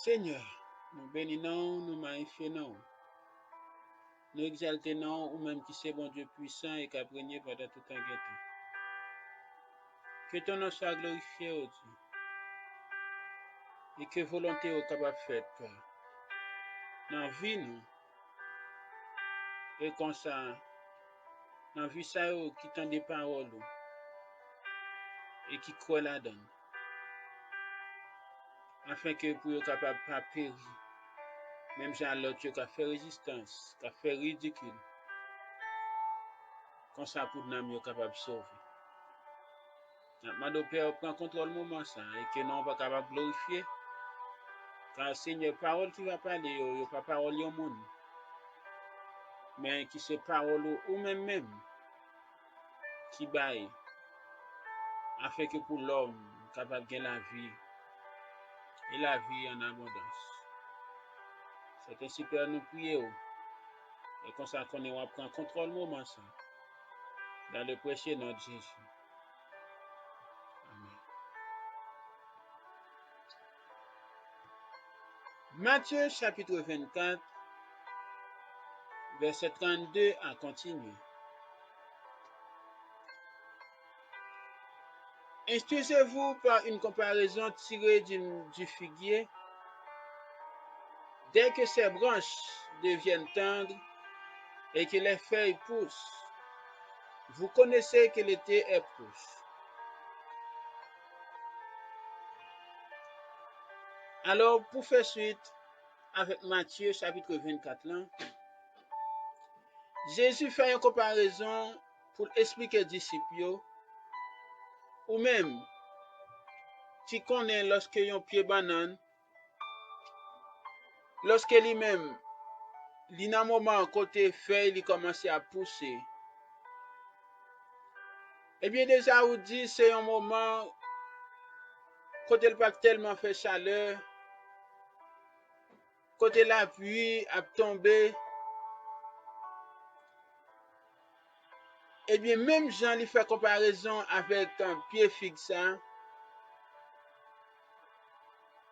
Seigneur, nous bénissons, nous magnifions, nous exaltons, ou même qui c'est bon Dieu puissant et qui a régné pendant tout un temps. Que ton nom soit glorifié, ô Dieu, et que volonté au capable faite, toi, dans la vie, nous, et comme ça, dans la vie, ça, qui t'en des paroles, et qui croit la donne, afin que pour être capable de pas périr, même si l'autre qui a fait résistance, qui a fait ridicule, comme ça, pour nous, être capable de sauver. Maintenant, Père, prend contrôle moment ça, et que nous, on va capable de glorifier. Car Seigneur, parole qui va parler, il n'y a pas parole au monde, mais qui se parole ou même qui baille, afin que pour l'homme, capable de gagner la vie, et la vie en abondance. C'est ainsi, Père, nous prions, et comme ça qu'on va prendre contrôle moment ça, dans le précieux nom de Jésus. Amen. Matthieu chapitre 24, verset 32 à continuer. Instruisez-vous par une comparaison tirée du figuier. Dès que ses branches deviennent tendres et que les feuilles poussent, vous connaissez que l'été est proche. Alors, pour faire suite avec Matthieu chapitre 24, là, Jésus fait une comparaison pour expliquer aux disciples, ou même qui connaît lorsque un pied banane, lorsque lui-même, il a un moment côté feuille, il commence à pousser. Eh bien, déjà, on dit c'est un moment côté le pas tellement fait chaleur, côté la pluie a tombé. Eh bien, même Jean lui fait comparaison avec un pied fixe.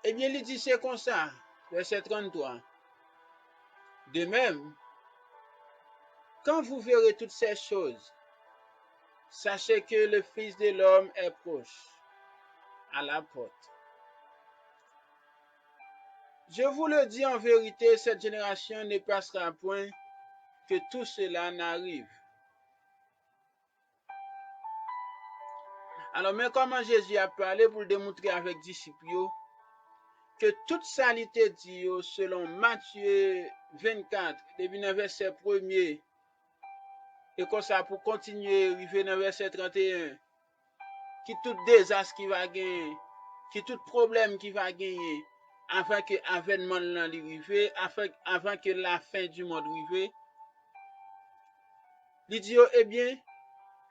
Eh bien, il dit c'est comme ça, verset 33. De même, quand vous verrez toutes ces choses, sachez que le Fils de l'homme est proche, à la porte. Je vous le dis en vérité, cette génération ne passera point que tout cela n'arrive. Alors, mais comment Jésus a parlé pour le démontrer avec disciples que toute ça il était dit selon Matthieu 24, depuis le verset 1er, et comme ça pour continuer, arriver dans le verset 31, qui tout désastre qui va gagner, qui tout problème qui va gagner, avant que l'avènement arrive, avant que la fin du monde arrive. Il dit, eh bien,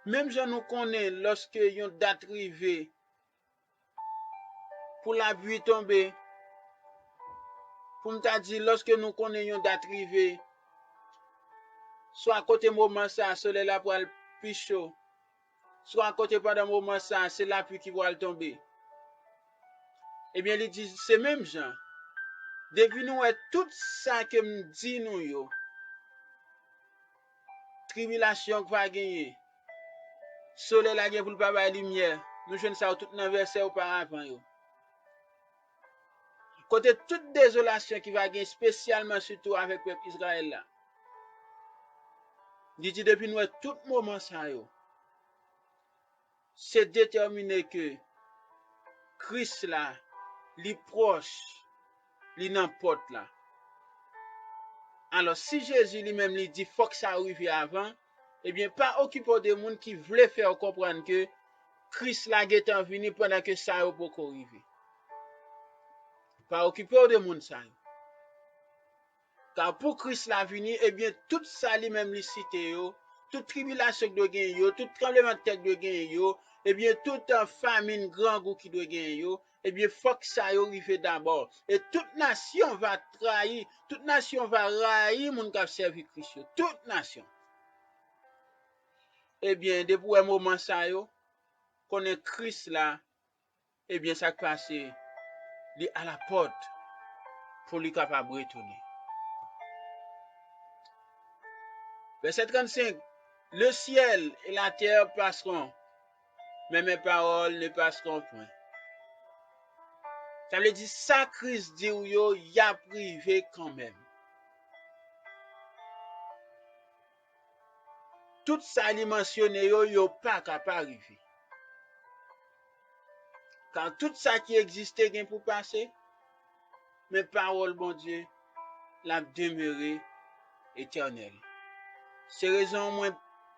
même si nous connaissons lorsque une date arrive, pour la pluie tomber, pour me dire, lorsque nous connaissons une date arrive, soit à côté moment ça, le soleil là pour le plus chaud, soit à côté pendant moment ça, c'est la pluie qui va tomber. Eh bien, il dit, c'est même gens. Depuis nous, tout ça que me dit nous, yo, tribulation qui va gagner, soleil là pour le pas la lumière, nous jeunes ça tout dans verset auparavant, yo. Côté toute désolation qui va gagner, spécialement surtout avec le peuple Israël là. Il dit, depuis nous, tout moment ça, yo, c'est déterminé que Christ là, li proche, li n'importe là. Alors, si Jésus lui-même lui dit faut que ça arrive avant, eh bien, pas occuper de monde qui voulait faire comprendre que Christ là est venu pendant que ça n'a pas arrivé. Pas occuper de monde ça. Car pour Christ là venu, eh bien, tout ça lui-même lui cité, toute tribulation de gain, tout tremblement de tête de gain, eh bien, toute famine grand goût qui doit gagner, eh bien, faut que ça arrive d'abord. Et toute nation va trahir, toute nation va railler mon qui a servi Christ. Toute nation. Eh bien, depuis un moment ça, qu'on est Christ là, eh bien, ça passe à la porte. pour lui capable de retourner. Verset 35. Le ciel et la terre passeront, mais mes paroles ne passeront point. Ça veut dire ça Christ dit yo y a privé quand même. Tout ça li mentionné yo pas capable arriver. Quand tout ça qui existait gen pour passer, mes paroles bon Dieu la demeurer éternelle. C'est raison moi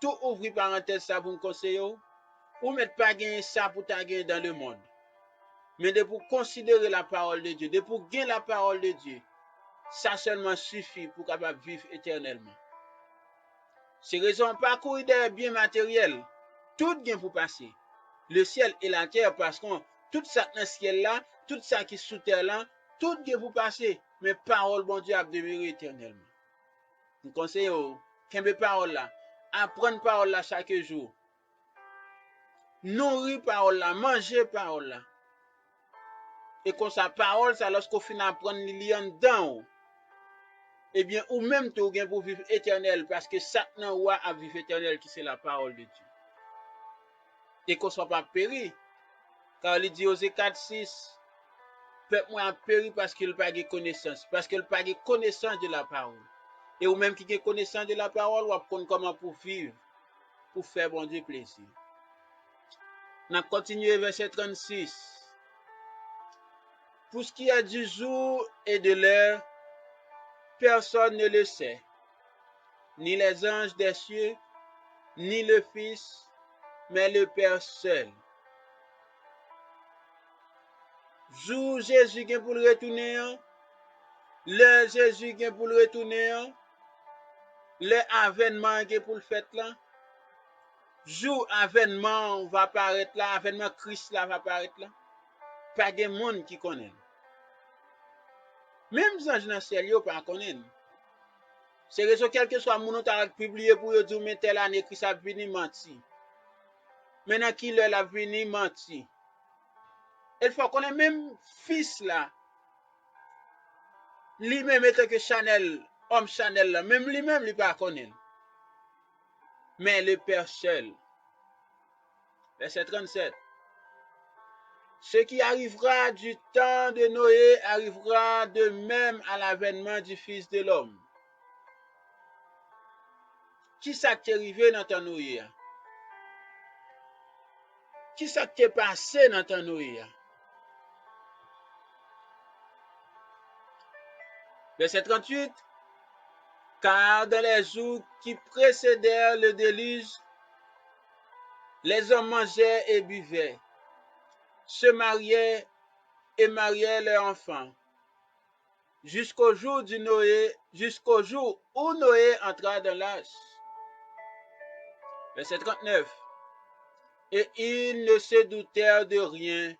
tout ouvrir parenthèse ça pour me conseiller ou mettre pas gagner ça pour ta gagner dans le monde. Mais de pour considérer la parole de Dieu, de pour gagner la parole de Dieu, ça seulement suffit pour capable vivre éternellement. C'est raison parcourir des biens matériels, tout gain pour passer. Le ciel et la terre passeront, tout ça dans le ciel là, tout ça qui est sous terre là, tout gain pour passer, mais parole bon Dieu a demeuré éternellement. Nous conseillons qu'un parole là, apprendre parole là chaque jour. Nourrir parole là, manger parole là. Et comme sa parole, ça lorsqu'on finit d'apprendre l'y dedans, eh bien, ou même tu gain pour vivre éternel, parce que ça n'a pas à vivre éternel qui c'est la parole de Dieu. Et qu'on soit pas péri, car il dit aux 4:6, peuple moi a péri parce qu'il n'a pas de connaissance, parce qu'il n'a pas de connaissance de la parole. Et ou même qui a connaissance de la parole, ou apprendre comment pour vivre, pour faire bon Dieu plaisir. On a continué verset 36. Pour ce qui est du jour et de l'heure, personne ne le sait, ni les anges des cieux, ni le Fils, mais le Père seul. Jour Jésus vient pour le retourner, l'heure Jésus vient pour le retourner, le avènement vient pour le faire là. Jour avènement va apparaître là, avènement Christ là va apparaître là. Pas de monde qui connaît. Même les anges dans le ciel, ils ne pas connaissent. C'est raison quel que soit mon qui publié pour eux dire mais telle année Christ a venu mentir. Maintenant qui leur a venu mentir. Il faut qu'on ait même fils là. Lui-même étant que Chanel, homme Chanel là, même lui-même il pas connaît. Mais le Père seul. Verset 37. Ce qui arrivera du temps de Noé arrivera de même à l'avènement du Fils de l'homme. Qui ça qui est arrivé dans ton Noé? Qui ça qui est passé dans ton Noé? Verset 38. Car dans les jours qui précédèrent le déluge, les hommes mangeaient et buvaient, se mariaient et mariaient leurs enfants, jusqu'au jour où Noé entra dans l'arche. Verset 39. Et ils ne se doutèrent de rien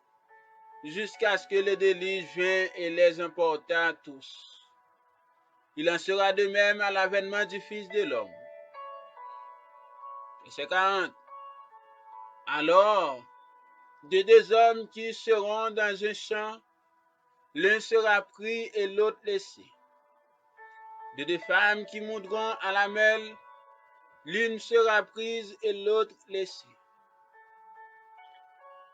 jusqu'à ce que le déluge vînt et les emporta tous. Il en sera de même à l'avènement du Fils de l'homme. Verset 40. Alors, de deux hommes qui seront dans un champ, l'un sera pris et l'autre laissé. De deux femmes qui monteront à la mêle, l'une sera prise et l'autre laissée.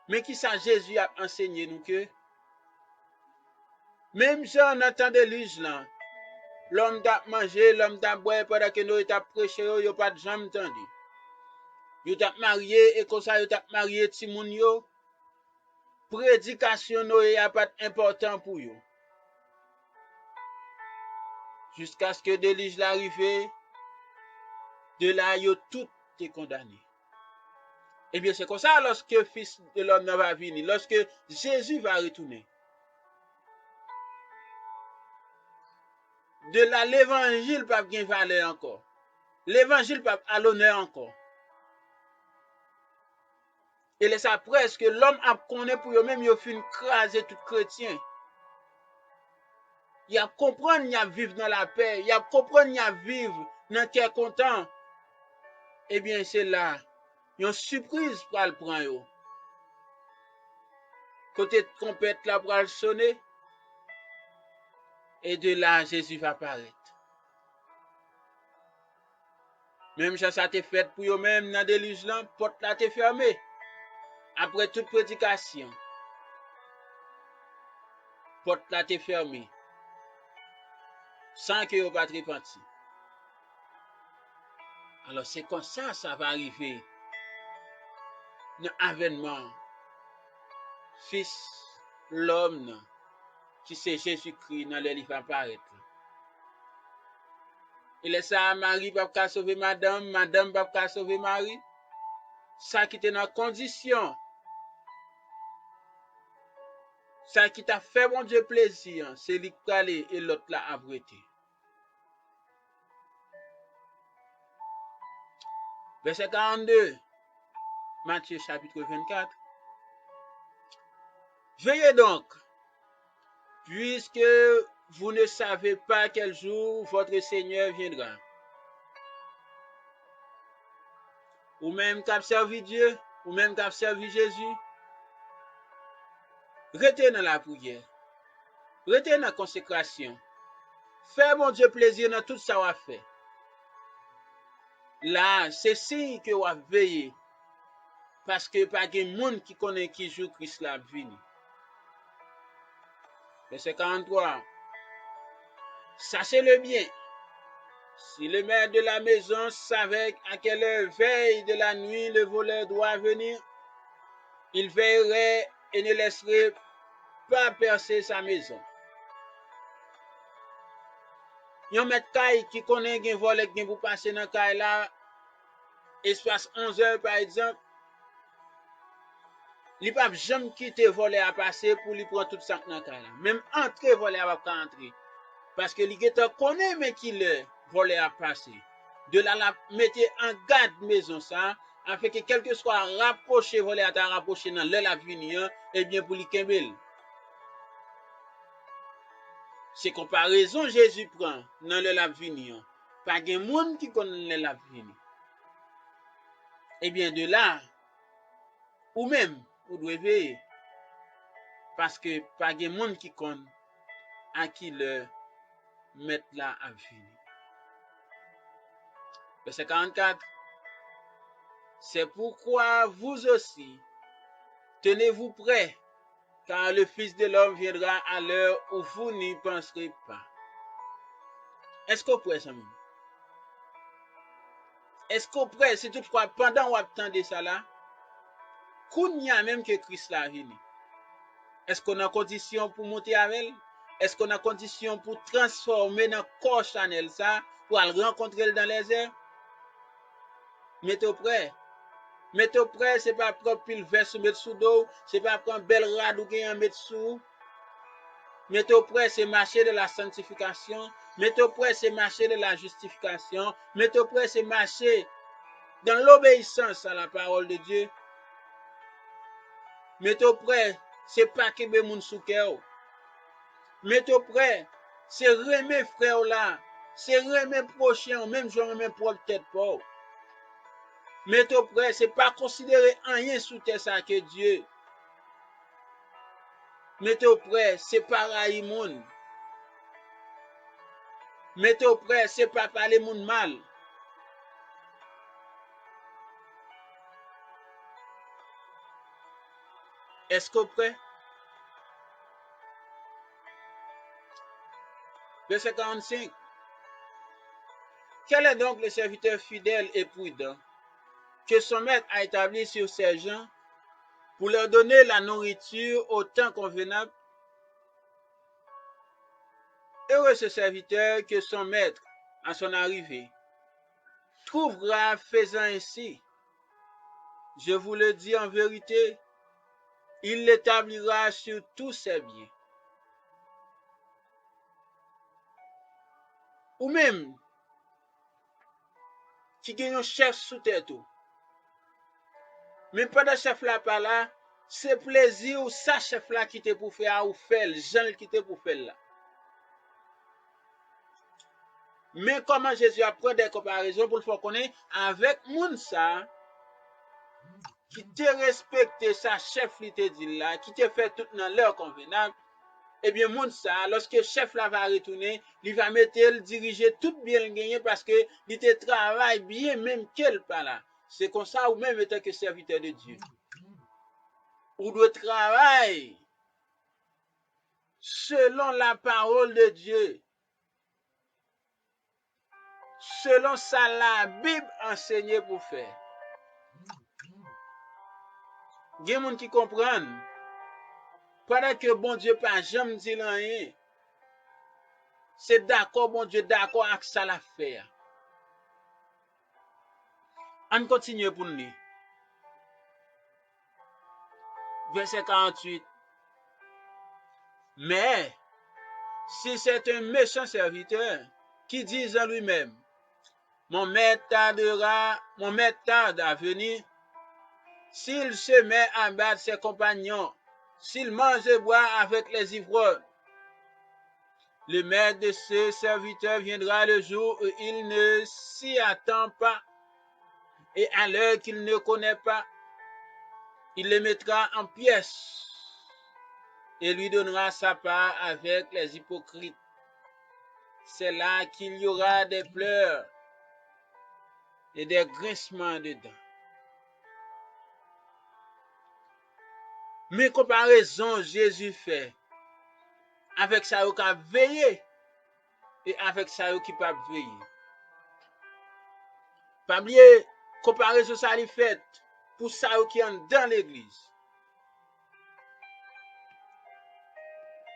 Mais qui ça Jésus a enseigné nous que même si on entend des luges là, l'homme t'a mangé, l'homme t'a boire pendant que nous t'a prêché, yo pas de jamais entendu. Yo t'a marié et comme ça yo t'a marié ti moun yo. Prédication Noé a pas important pour yo. Jusqu'à ce que déluge l'arrivée, de là yo tout est condamné. Eh bien c'est comme ça lorsque le Fils de l'homme va venir, lorsque Jésus va retourner. De là l'évangile pas bien valeur encore. L'évangile pas à l'honneur encore. Et laisse après que l'homme a connaît pour eux-mêmes, il a fin craser tout chrétien. Il a comprendre, il a vivre dans la paix, il a comprendre, il a vivre dans cœur content. Eh bien c'est là, il y a une surprise pour le prendre. Côté trompette là pour le sonner. Et de là, Jésus va paraître. Même si ça t'est fait pour eux-mêmes dans déluge là, porte là t'est fermée. Après toute prédication, porte là t'est fermée. Sans que vous pas repenti. Alors c'est comme ça va arriver. Dans l'avènement, fils l'homme qui c'est Jésus-Christ dans le livre apparaître. Il est ça, Marie pas sauver madame, madame pas sauver Marie. Ça qui était dans condition. Ça qui t'a fait mon Dieu plaisir, c'est lui qui allait et l'autre là abrité. Verset 42, Matthieu chapitre 24. Veillez donc, puisque vous ne savez pas quel jour votre Seigneur viendra. Ou même qu'a servi Dieu, ou même qu'a servi Jésus, restez dans la prière, restez dans la consécration. Fais mon Dieu plaisir dans tout ça qu'on fait. Là, c'est signe que vous veillez. Parce que pas de monde qui connaît qui joue Christ la vini. Verset 43. Sachez-le bien. Si le maître de la maison savait à quelle heure veille de la nuit le voleur doit venir, il veillerait et ne laisserait pas percer sa maison. Yon maître caille qui connaît un voleur qui pour passer dans caille là, espace 11 heures par exemple, il ne peut jamais quitter voler à passer pour lui prendre tout ça dans caille là. Même entrer voler à pas entrer. Parce que les gens connaissent mais qui le volé à passer. De là, la mettez en garde maison ça, afin que quel que soit rapproché volé à ta rapproché dans le la venir, et bien pour les kembel. C'est comparaison Jésus prend dans le la venir. Pas de monde qui connaît le la venir. Et bien de là, ou même, vous devez veiller. Parce que pas de monde qui connaît à qui le mettre là à venir. Verset 44. C'est pourquoi vous aussi, tenez-vous prêts, car le Fils de l'homme viendra à l'heure où vous n'y penserez pas. Est-ce qu'on prêt, ça même? Est-ce qu'on prêt, si toutefois, pendant qu'on attendait ça là, qu'on y a même que Christ là venu? Est-ce qu'on a condition pour monter avec elle? Est-ce qu'on a condition pour transformer dans le corps Chanel ça, pour aller rencontrer dans les airs? Mettez prêt. Mettez prêt, c'est pas prendre pile verse mettre sous dos, c'est pas prendre belle radou qui en mettre sous. Mettez prêt, c'est marcher de la sanctification. Mettez prêt, c'est marcher de la justification. Mettez prêt, c'est marcher dans l'obéissance à la parole de Dieu. Mettez prêt, c'est pas que be moun sou cœur. Mettez prêt, c'est remettre frère là, c'est remettre prochain, même je remets pour tête pour. Mettez prêt, c'est pas considérer rien sous terre ça que Dieu. Mettez prêt, c'est pas railler moun. Mettez prêt, c'est pas parler moun mal. Est-ce que prêt? Verset 45. Quel est donc le serviteur fidèle et prudent que son maître a établi sur ses gens pour leur donner la nourriture au temps convenable? Heureux ce serviteur que son maître, à son arrivée, trouvera faisant ainsi. Je vous le dis en vérité, il l'établira sur tous ses biens. Ou même, qui gagne un chef sous tête. Mais pendant chef là par là, c'est plaisir ou ça chef là qui te pour faire ou faire, gens qui te pour faire là. Mais comment Jésus a pris des comparaisons pour le faire connaître avec moun ça qui te respecte sa chef li te dit là, qui te fait tout dans leur convenable, eh bien, monde ça, lorsque chef là va retourner, il va mettre le diriger tout bien le gagner parce que il te travaille bien même qu'elle pas là. C'est comme ça ou même étant que serviteur de Dieu. Ou doit travailler selon la parole de Dieu. Selon ça, la Bible enseigne pour faire. Il y a des gens qui comprennent. Pendant que bon Dieu pas jamais dit rien, c'est d'accord, bon Dieu, d'accord avec ça la faire. On continue pour nous. Verset 48. Mais, si c'est un méchant serviteur qui dit en lui-même, mon maître tarde à venir, s'il se met à battre ses compagnons, s'il mange et boit avec les ivrognes, le maître de ce serviteur viendra le jour où il ne s'y attend pas et à l'heure qu'il ne connaît pas, il le mettra en pièces et lui donnera sa part avec les hypocrites. C'est là qu'il y aura des pleurs et des grincements de dents. Mais comparaison Jésus fait avec ça qui a veillé et avec ça qui pas veillé. Pas oublier comparaison ça li fait pour ça qui est dans l'église.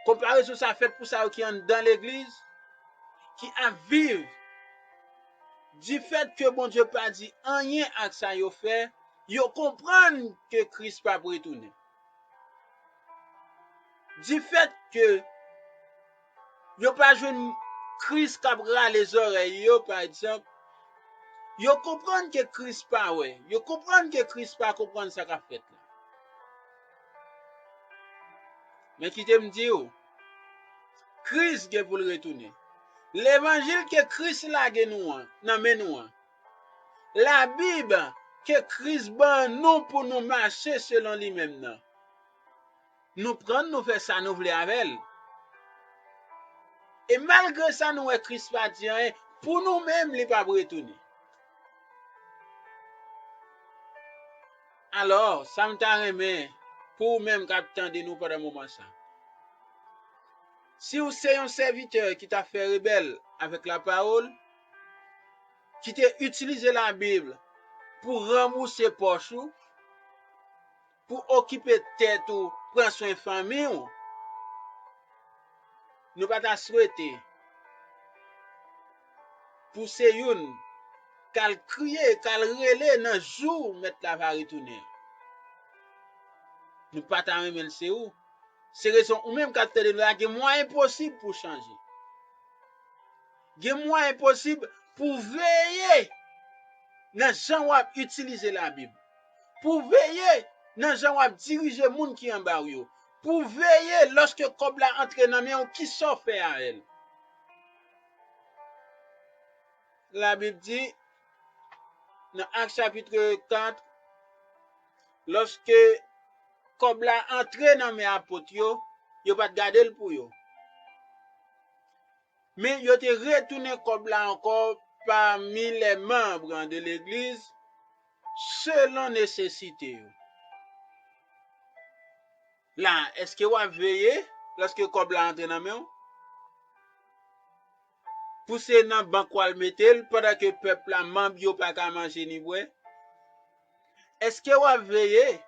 Comparaison ça fait pour ça qui est dans l'église qui a vivre du fait que bon Dieu pas dit rien avec ça yo fait, yo comprendre que Christ pas retourner. Du fait que yo pas joué Christ qui les oreilles yo par exemple, yo comprendre que Christ pas ouais, yo comprendre que Christ pas comprendre ça qu'a fait là. Mais qui te me dit Christ qui pour le retourner. L'évangile que Christ la gen nous nan men nous. La Bible que Christ ban nous pour nous marcher selon lui-même nan. Nous prendre nous faire ça nous voulons avec elle. Et malgré ça nous est Christ pas dit rien pour nous-mêmes il pas retourner. Alors, ça me t'a remet pour même capitaine de nous pendant moment ça. Si vous êtes un serviteur qui t'a fait rebelle avec la parole, qui t'a utilisé la Bible pour rembourser poche, pour occuper tête ou prendre soin de famille, nous pas t'a souhaiter pour ces youn qu'al crier, qu'al relé dans jour mettre la va retourner. Nous pas t'a remet c'est où? C'est raison ou même quand il y a moyen possible pour changer. Il y a moyen possible pour veiller dans gens wap utiliser la Bible. Pour veiller dans gens wap diriger moun qui en bas yo. Pour veiller lorsque kob la entre dans main qui s'en fait à elle. La Bible dit dans Actes chapitre 4 lorsque kob la entre dans main apôtre yo pas garder le pour yo. Mais yo te retourné kob la encore parmi les membres de l'église selon nécessité. Là, est-ce que vous avez veillé lorsque kob la entre dans main? Pousser dans banque ou metel pendant que peuple la membre yo pas ka manger ni boire? Est-ce que vous avez veillé?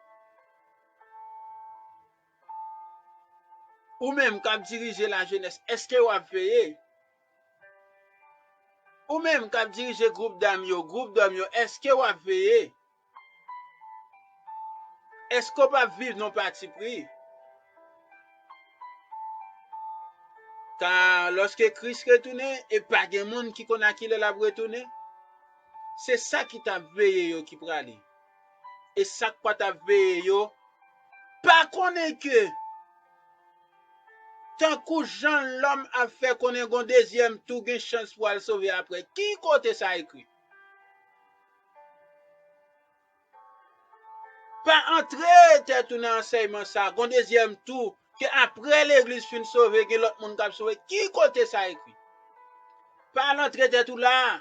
Ou même quand diriger la jeunesse, est-ce que vous avez veillé? Ou même quand diriger groupe d'âmes yo, est-ce que vous avez veillé? Est-ce qu'on peut vivre non parti pris? Car lorsque Christ retourne, et pas de monde qui connaît qui l'a retourné, c'est ça qui t'a veillé yo qui prale. Et ça quoi t'a veillé yo, pas connaît que tant que Jean l'homme a fait qu'on ait un deuxième tour, une chance pour le sauver après. Qui côté ça écrit? Pas entrer tête dans enseignement ça, un deuxième tour, que après l'église fin sauver, que l'autre monde cap sauver, qui côté ça écrit? Pas l'entrée tout là.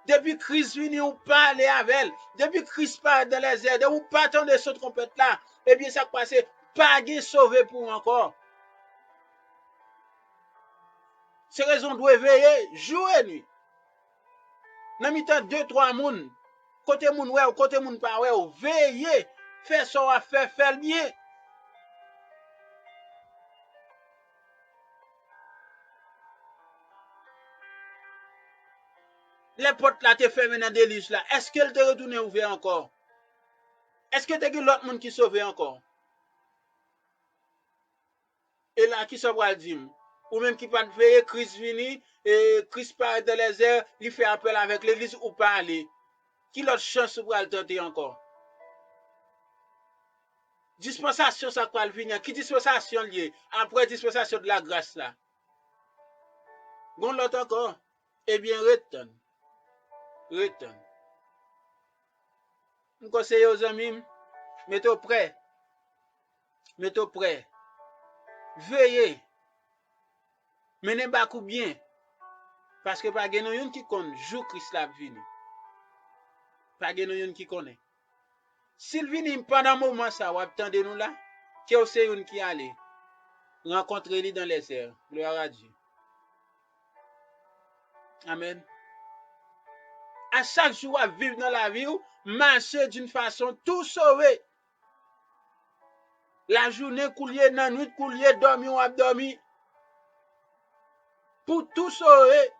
Depuis Christ vini ou parler avec elle, depuis Christ part dans les airs, ou pas attendre ce trompette là, et bien ça passe, pas de sauver pour encore. C'est raison de veiller jour et nuit. Dans mi-temps 2-3 moun, côté moun ouais ou côté moun pas ouais, veiller, faire ça à faire le bien. Les portes là te fermées dans des listes là, est-ce qu'elle te retourne ouvert encore? Est-ce que tu as l'autre monde qui sauve encore? Et là, qui se va dire? Ou même qui pas veiller, Christ vini, et Christ part dans les airs, il fait appel avec l'église ou pas aller. Qui l'autre chance pour le tenter encore? Dispensation, ça va venir. Qui dispensation liée? Après dispensation de la grâce là. Bon, l'autre encore. Eh bien, retourne. Retourne. Je conseille aux amis, mettez-vous prêt. Mettez-vous prêt. Veillez. Menez beaucoup bien. Parce que pas gen yon qui connaît jour Christ la vini. Pas gen yon qui connaît. S'il vini pendant moment ça, ou attendez nous là, que c'est yon qui allait rencontrer lui dans les airs. Gloire à Dieu. Amen. À chaque jour à vivre dans la vie, marcher d'une façon tout sauvé. La journée coulier, la nuit coulier, dormir ou abdormi. Pour tout sauver.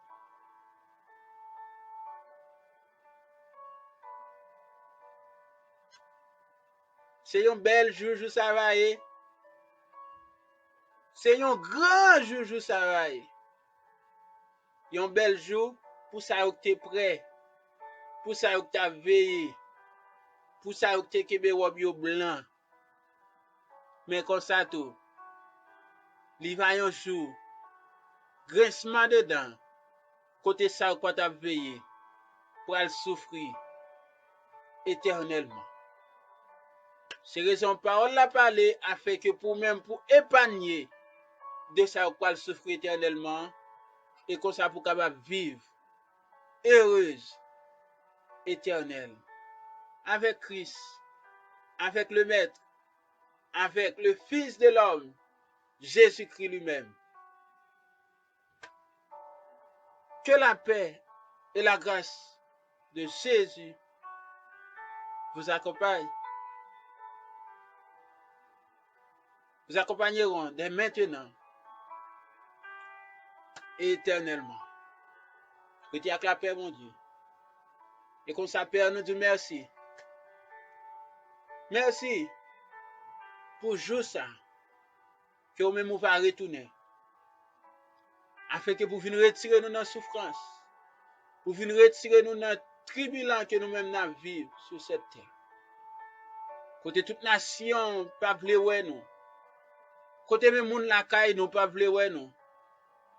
C'est un bel jour ça va. C'est un grand jour ça va. Un bel jour pour ça que tu es prêt. Pour ça que tu as veillé. Pour ça que tu es kebe robe blanc. Mais comme ça tout. Il va un jour. Grincement dedans. Côté ça que tu as veillé. Pour aller souffrir. Éternellement. C'est raison parole la parler a fait que pour même pour épargner de ça quoi souffrir éternellement et comme ça pour capable vivre heureuse éternelle avec Christ, avec le Maître, avec le Fils de l'homme, Jésus-Christ lui-même. Que la paix et la grâce de Jésus vous accompagnent. Vous accompagneront dès maintenant et éternellement. Retiens avec la paix, mon Dieu. Et comme ça, Père, nous dit merci. Merci pour jour ça que vous-même vous va retourner. Afin que vous venir retirer nous dans la souffrance. Pour venir retirer nous dans le tribulent que nous-mêmes nous vivons sur cette terre. Côté toute nation, pas vouloir nous. Côté même monde la caille, nous pas vouloir nous.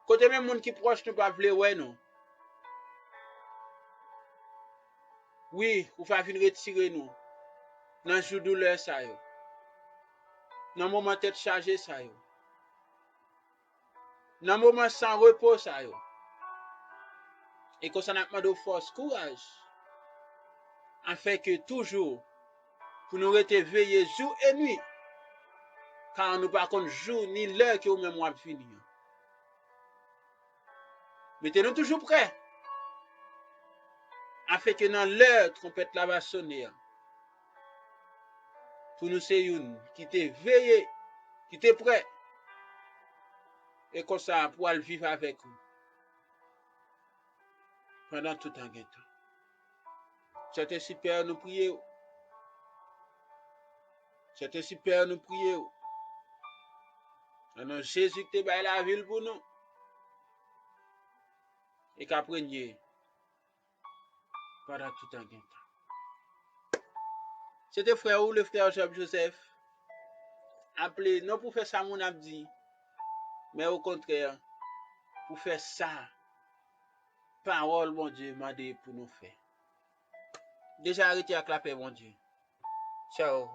Côté même monde qui proche, nous pas vouloir nous. Oui, vous va venir retirer nous. Dans le jour de douleur, ça yo. Dans le moment tête chargée, ça yo. Dans le moment sans repos, ça yo. Et que ça n'a pas de force, courage. Afin que toujours, pour nous rester veillés jour et nuit. Car nous pas contre jour ni l'heure que nous-mêmes va finir. Mettez-nous toujours prêts. Afin que dans l'heure, trompette là va sonner. Pour nous, c'est une qui t'est veillé, qui t'est prêt. Et comme ça, pour aller vivre avec vous. Pendant tout un temps. C'était super, nous prions. C'était super, nous prions. Alors Jésus qui t'a la ville pour nous. Et qu'après pendant tout un temps. C'était frère ou le frère Job Joseph. Appelé, non pour faire ça, mon abdi. Mais au contraire, pour faire ça, parole, mon Dieu, m'a dit pour nous faire. Déjà arrêté à clapper, mon Dieu. Ciao.